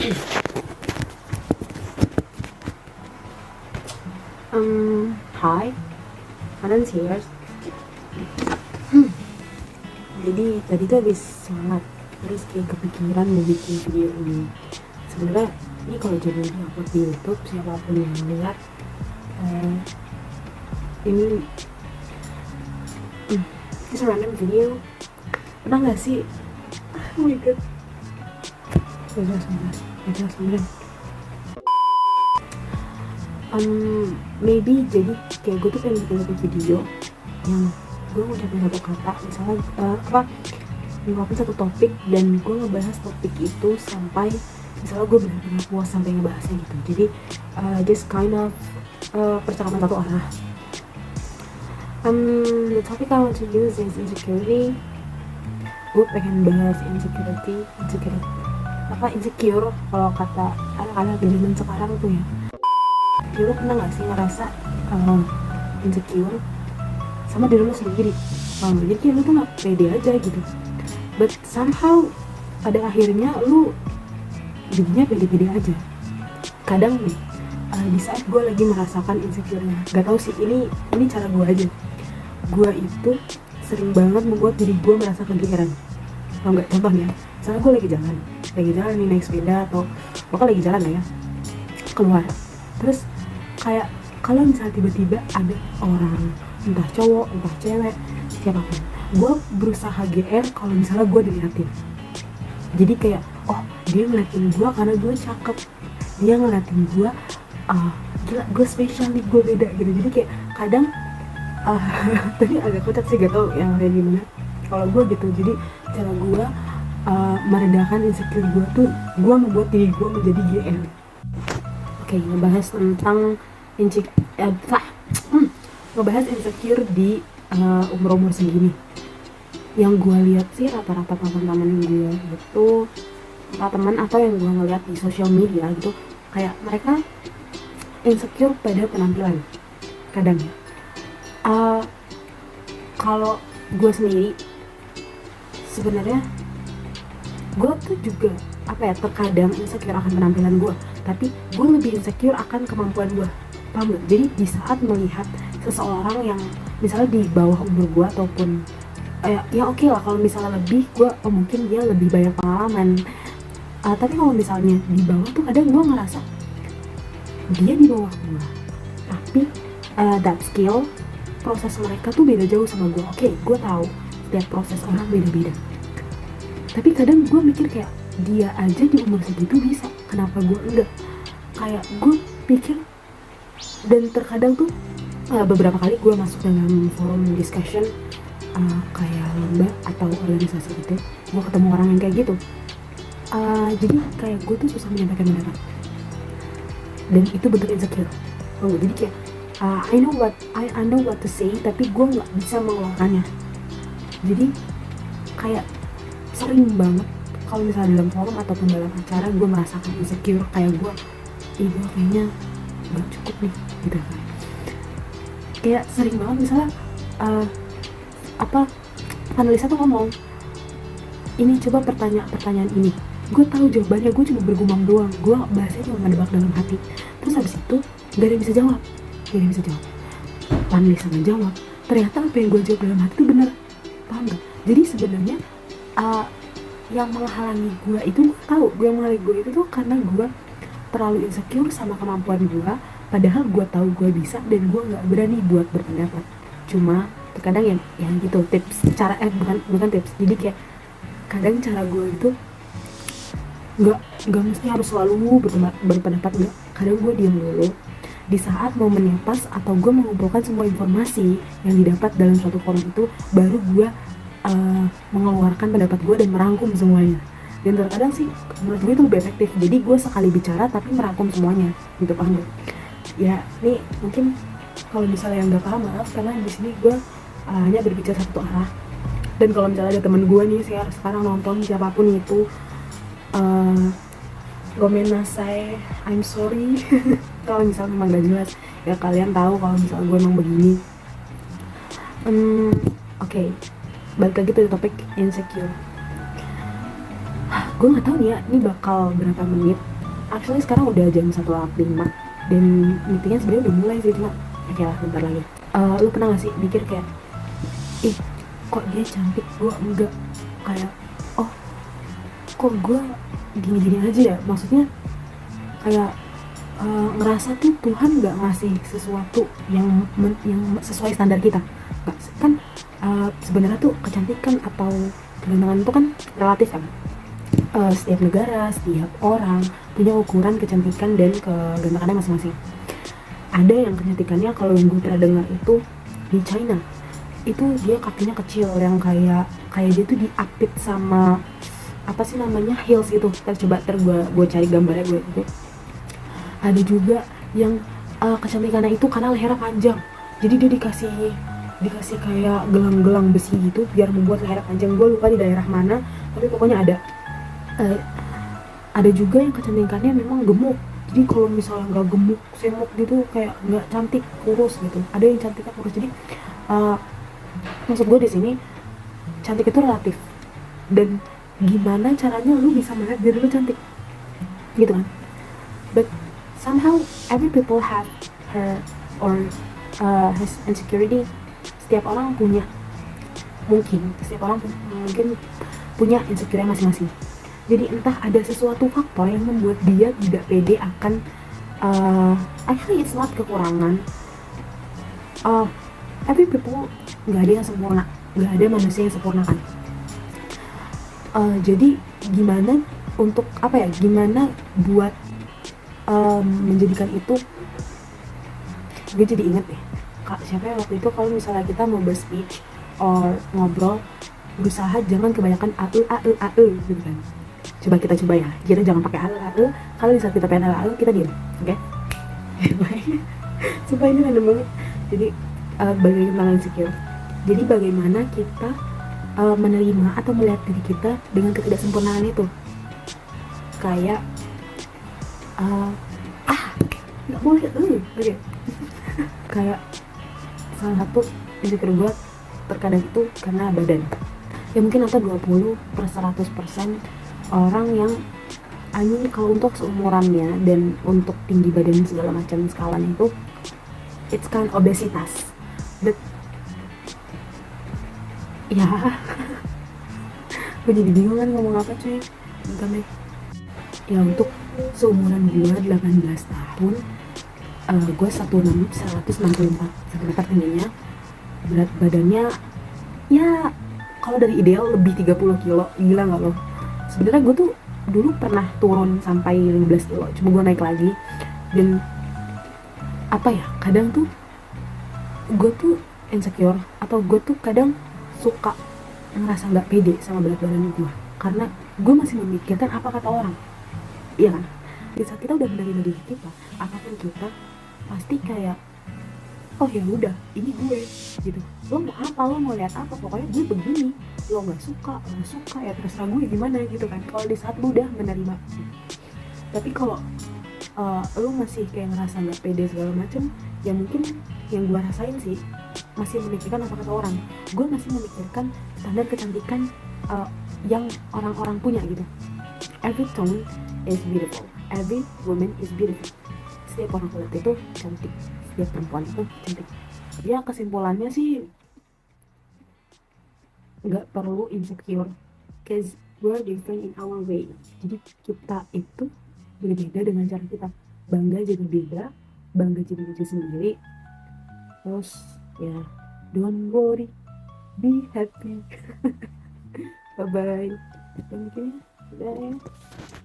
Hi, Anan's here. Jadi tadi tuh habis sholat, terus kayak kepikiran mau bikin video ini. Sebenarnya ini kalau jadi upload di YouTube, siapapun yang lihat ini it's a random video. Pernah nggak sih? Oh my god. Jelas. Maybe jadi kayak gue tuh pengen bikin video yang gue ngucapin satu kata, misalnya ngungkapin satu topik dan gue ngebahas topik itu sampai misalnya gue benar-benar puas sampai ngebahasnya gitu. Jadi just kind of percakapan satu arah. The topic I want to use is insecurity. Gue pengen bahas insecure kalau kata anak-anak di zaman sekarang tuh ya. Dulu pernah gak sih ngerasa insecure sama diri lu sendiri? Jadi kayak lu tuh gak pede aja gitu, but somehow pada akhirnya lu jadinya pede-pede aja. Kadang nih di saat gue lagi merasakan insecure-nya, gak tau sih ini cara gue aja, gue itu sering banget membuat diri gue merasa kegeeran. Tau gak? Contohnya, misalnya gue lagi jalan nih naik sepeda atau pokoknya lagi jalan lah ya, keluar. Terus kayak kalau misalnya tiba-tiba ada orang, entah cowok, entah cewek, siapapun, gue berusaha GR kalau misalnya gue diliatin. Jadi kayak, oh dia ngeliatin gue karena gue cakep, dia ngeliatin gue, gila gue spesial nih, gue beda gitu. Jadi kayak kadang tadi agak kocak sih, gak tau yang kayak gimana kalau gue gitu. Jadi cara gue meredakan insecure gue tuh, gue membuat diri gue menjadi GR. Oke, ngebahas tentang ngebahas insecure di umur segini. Yang gue lihat sih rata-rata teman-teman gue itu, teman atau yang gue ngeliat di sosial media gitu, kayak mereka insecure pada penampilan kadang ya. Kalau gue sendiri sebenarnya gue tuh juga terkadang insecure akan penampilan gue, tapi gue lebih insecure akan kemampuan gue. Paham gak? Jadi di saat melihat seseorang yang misalnya di bawah umur gue ataupun ya oke lah kalau misalnya lebih, gue mungkin dia lebih banyak pengalaman, tapi kalau misalnya di bawah tuh kadang gue ngerasa dia di bawah gue, tapi that skill, proses mereka tuh beda jauh sama gue. Oke, gue tahu setiap proses orang beda-beda, tapi kadang gue mikir kayak dia aja di umur segitu bisa, kenapa gue enggak? Kayak gue pikir, dan terkadang tuh beberapa kali gue masuk dalam forum discussion kayak lomba atau organisasi gitu, gue ketemu orang yang kayak gitu. Jadi kayak gue tuh susah menyampaikan pendapat, dan itu bentuk insecure. Jadi kayak I know what to say, tapi gue nggak bisa mengeluarkannya. Jadi kayak sering banget kalau misalnya dalam forum ataupun dalam acara gue merasakan insecure, kayak gue kayaknya gak cukup nih gitu kan. Kayak sering banget misalnya panelisnya tuh ngomong ini, coba pertanyaan ini, gue tahu jawabannya, gue cuma bergumam doang, gue bahasanya cuma menebak dalam hati. Terus habis itu gak ada yang bisa jawab. Panelis sama jawab, ternyata apa yang gue jawab dalam hati itu bener. Paham gak? Jadi sebenarnya yang menghalangi gue itu, yang menghalangi gue itu tuh karena gue terlalu insecure sama kemampuan gue, padahal gue tahu gue bisa dan gue nggak berani buat berpendapat. Cuma terkadang yang gitu tips, cara bukan tips. Jadi kayak kadang cara gue itu nggak mesti harus selalu berpendapat, nggak. Kadang gue diam dulu di saat momennya pas, atau gue mengumpulkan semua informasi yang didapat dalam suatu forum itu, baru gue mengeluarkan pendapat gue dan merangkum semuanya. Dan terkadang sih menurut gue itu lebih efektif. Jadi gue sekali bicara tapi merangkum semuanya gitu, paham gak? Ya ini mungkin kalau misalnya yang nggak paham, maaf, karena di sini gue hanya berbicara satu arah. Dan kalau misalnya ada teman gue nih sekarang nonton, siapapun itu, gomenasai, I'm sorry kalau misalnya memang gak jelas ya, kalian tahu kalau misalnya gue emang begini. Oke. Balik lagi tuh topik insecure. Gue nggak tahu nih ya, ini bakal berapa menit Actually sekarang udah jam 1.05 dan meetingnya sebenarnya udah mulai sih, cuma oke lah bentar lagi. Lu pernah gak sih mikir kayak, ih kok dia cantik gue enggak, kayak oh kok gue gini-gini aja ya, maksudnya kayak ngerasa tuh Tuhan nggak ngasih sesuatu yang sesuai standar kita. Nggak, kan sebenarnya tuh kecantikan atau kegantengan itu kan relatif kan. Setiap negara, setiap orang punya ukuran kecantikan dan kegantengannya masing-masing. Ada yang kecantikannya, kalau yang gue pernah dengar itu di China, itu dia kakinya kecil, yang kayak dia tuh diapit sama apa sih namanya, heels itu. Coba gue cari gambarnya gue gitu. Ada juga yang kecantikannya itu karena lehernya panjang, jadi dia dikasih kayak gelang-gelang besi gitu biar membuat lehernya panjang. Gue lupa di daerah mana, tapi pokoknya uh, ada juga yang kecantikannya memang gemuk, jadi kalau misalnya nggak gemuk semuk gitu kayak nggak cantik, kurus gitu. Ada yang cantiknya kurus. Jadi uh, maksud gue di sini, cantik itu relatif, dan gimana caranya lu bisa melihat diri lu cantik gitu kan. But somehow every people have her or has insecurity. Setiap orang punya, setiap orang mungkin punya insecurity masing-masing. Jadi entah ada sesuatu faktor yang membuat dia tidak pede akan actually it's not kekurangan. Every people, nggak ada yang sempurna, nggak ada manusia yang sempurna kan. Jadi gimana untuk apa ya, gimana buat menjadikan itu. Gue jadi inget deh, kak siapa ya waktu itu, kalau misalnya kita mau berspeech or ngobrol, berusaha jangan kebanyakan gitu kan. Coba kita coba ya, kita jangan pakai kalau di saat kita pengen kita diam, oke? Sumpah ini random banget. Jadi bagaimana insecure, jadi bagaimana kita menerima atau melihat diri kita dengan ketidaksempurnaan itu. Kayak nggak boleh oke. Kayak salah satu insecure gue terkadang itu karena badan ya, mungkin atau 20/100% orang yang kalau untuk seumurannya dan untuk tinggi badan segala macam skalanya itu it's kind of obesitas. But ya gue jadi bingung kan ngomong apa cuy. Bentar deh. Ya untuk seumuran gue 18 tahun, gue 164 cm tingginya, berat badannya ya kalau dari ideal lebih 30 kilo. Gila gak lo? Sebenarnya gue tuh dulu pernah turun sampai 15 kilo, cuma gue naik lagi. Dan apa ya, kadang tuh gue tuh insecure, atau gue tuh kadang suka ngerasa gak pede sama berat badan gue, karena gue masih memikirkan apa kata orang. Iya kan? Di saat kita udah menerima diri kita, apapun kita pasti kayak oh ya udah ini gue gitu. Lo mau apa, lo mau lihat apa, pokoknya gue begini. Lo nggak suka ya terserah gue gimana gitu kan, kalau di saat lo udah menerima. Tapi kalau lo masih kayak ngerasa nggak pede segala macem, ya mungkin yang gue rasain sih masih memikirkan apa kata orang. Gue masih memikirkan standar kecantikan yang orang-orang punya gitu. Every tone is beautiful, every woman is beautiful. Setiap orang kulit itu cantik, setiap perempuan itu cantik. Ya kesimpulannya sih nggak perlu insecure, cause we're different in our way. Jadi kita itu berbeda dengan cara kita. Bangga jadi beda, bangga jadi diri sendiri. Terus ya don't worry, be happy. Bye bye. Thank you. Bye.